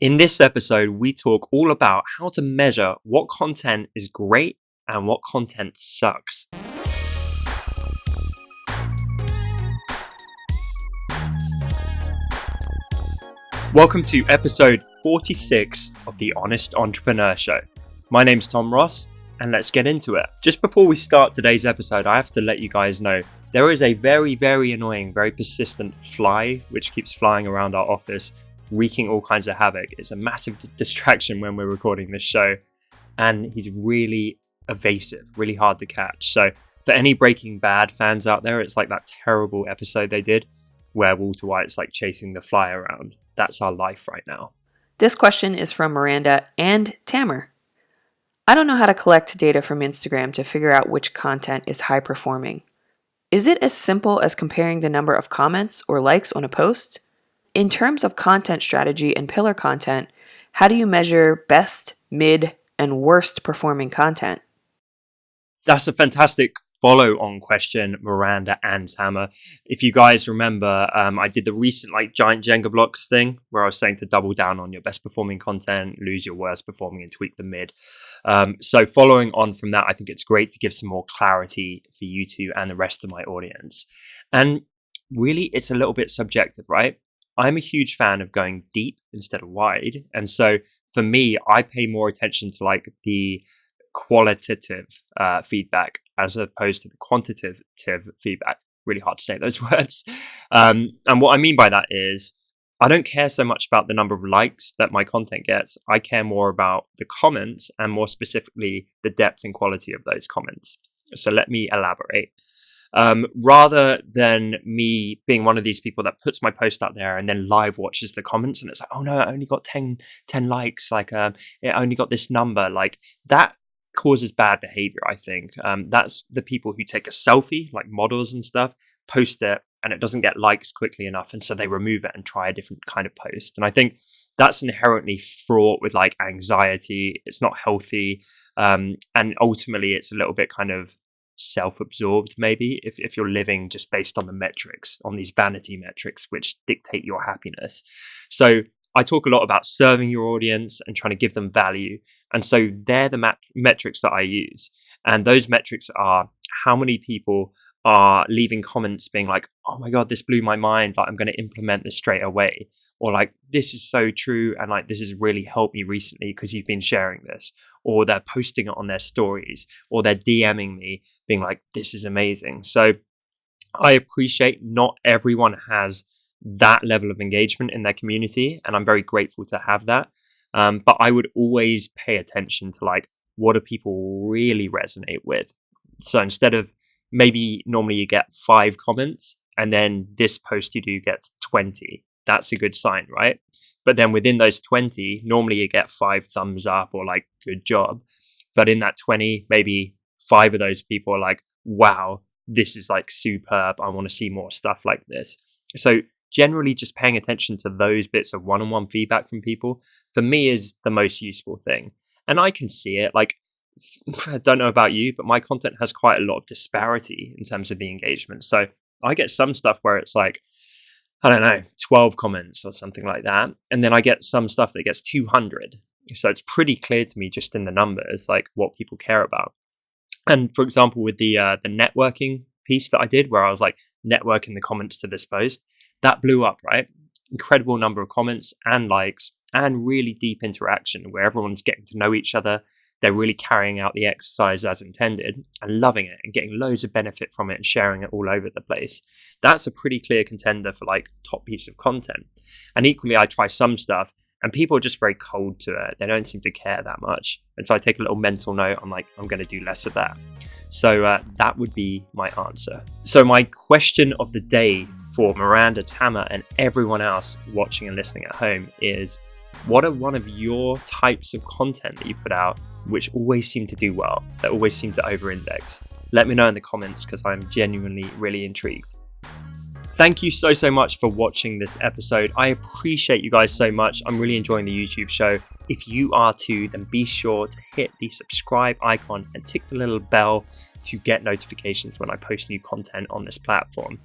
In this episode, we talk all about how to measure what content is great and what content sucks. Welcome to episode 46 of The Honest Entrepreneur Show. My name's Tom Ross, and let's get into it. Just before we start today's episode, I have to let you guys know there is a very, very annoying, very persistent fly which keeps flying around our office, wreaking all kinds of havoc. It's a massive distraction when we're recording this show, and he's really evasive, really hard to catch. So for any Breaking Bad fans out there, it's like that terrible episode they did where Walter White's like chasing the fly around. That's our life right now. This question is from Miranda and Tamer. I don't know how to collect data from Instagram to figure out which content is high performing. Is it as simple as comparing the number of comments or likes on a post? In terms of content strategy and pillar content, how do you measure best, mid, and worst performing content? That's a fantastic follow-on question, Miranda and Tamer. If you guys remember, I did the recent giant Jenga blocks thing where I was saying to double down on your best performing content, lose your worst performing, and tweak the mid. So following on from that, I think it's great to give some more clarity for you two and the rest of my audience. And really, it's a little bit subjective, right? I'm a huge fan of going deep instead of wide. And so for me, I pay more attention to the qualitative feedback as opposed to the quantitative feedback. Really hard to say those words. And what I mean by that is I don't care so much about the number of likes that my content gets. I care more about the comments and more specifically the depth and quality of those comments. So let me elaborate. Rather than me being one of these people that puts my post out there and then live watches the comments and it's like, oh no, I only got 10 likes. It only got this number. That causes bad behavior, I think. That's the people who take a selfie, like models and stuff, post it, and it doesn't get likes quickly enough. And so they remove it and try a different kind of post. And I think that's inherently fraught with anxiety. It's not healthy. And ultimately, it's a little bit kind of self-absorbed, maybe, if you're living just based on the metrics, on these vanity metrics, which dictate your happiness. So I talk a lot about serving your audience and trying to give them value. And so they're the metrics that I use. And those metrics are how many people are leaving comments being like, oh my God, this blew my mind. I'm going to implement this straight away. Or this is so true. And this has really helped me recently because you've been sharing this. Or they're posting it on their stories. Or they're DMing me being like, this is amazing. So I appreciate not everyone has that level of engagement in their community, and I'm very grateful to have that. But I would always pay attention to what do people really resonate with. So instead of maybe normally you get 5 comments and then this post you do gets 20, that's a good sign, right? But then within those 20, normally you get 5 thumbs up or good job. But in that 20, maybe 5 of those people are like, wow, this is superb. I want to see more stuff like this. So generally just paying attention to those bits of one-on-one feedback from people, for me, is the most useful thing. And I can see it. I don't know about you, but my content has quite a lot of disparity in terms of the engagement. So I get some stuff where it's 12 comments or something like that. And then I get some stuff that gets 200. So it's pretty clear to me just in the numbers, what people care about. And for example, with the networking piece that I did, where I was networking the comments to this post, that blew up, right? Incredible number of comments and likes and really deep interaction where everyone's getting to know each other. They're really carrying out the exercise as intended and loving it and getting loads of benefit from it and sharing it all over the place. That's a pretty clear contender for top piece of content. And equally, I try some stuff and people are just very cold to it. They don't seem to care that much. And so I take a little mental note. I'm I'm going to do less of that. So that would be my answer. So my question of the day for Miranda, Tamer, and everyone else watching and listening at home is, what are one of your types of content that you put out which always seem to do well, that always seem to over-index? Let me know in the comments because I'm genuinely really intrigued. Thank you so much for watching this episode. I appreciate you guys so much. I'm really enjoying the YouTube show. If you are too, then be sure to hit the subscribe icon and tick the little bell to get notifications when I post new content on this platform.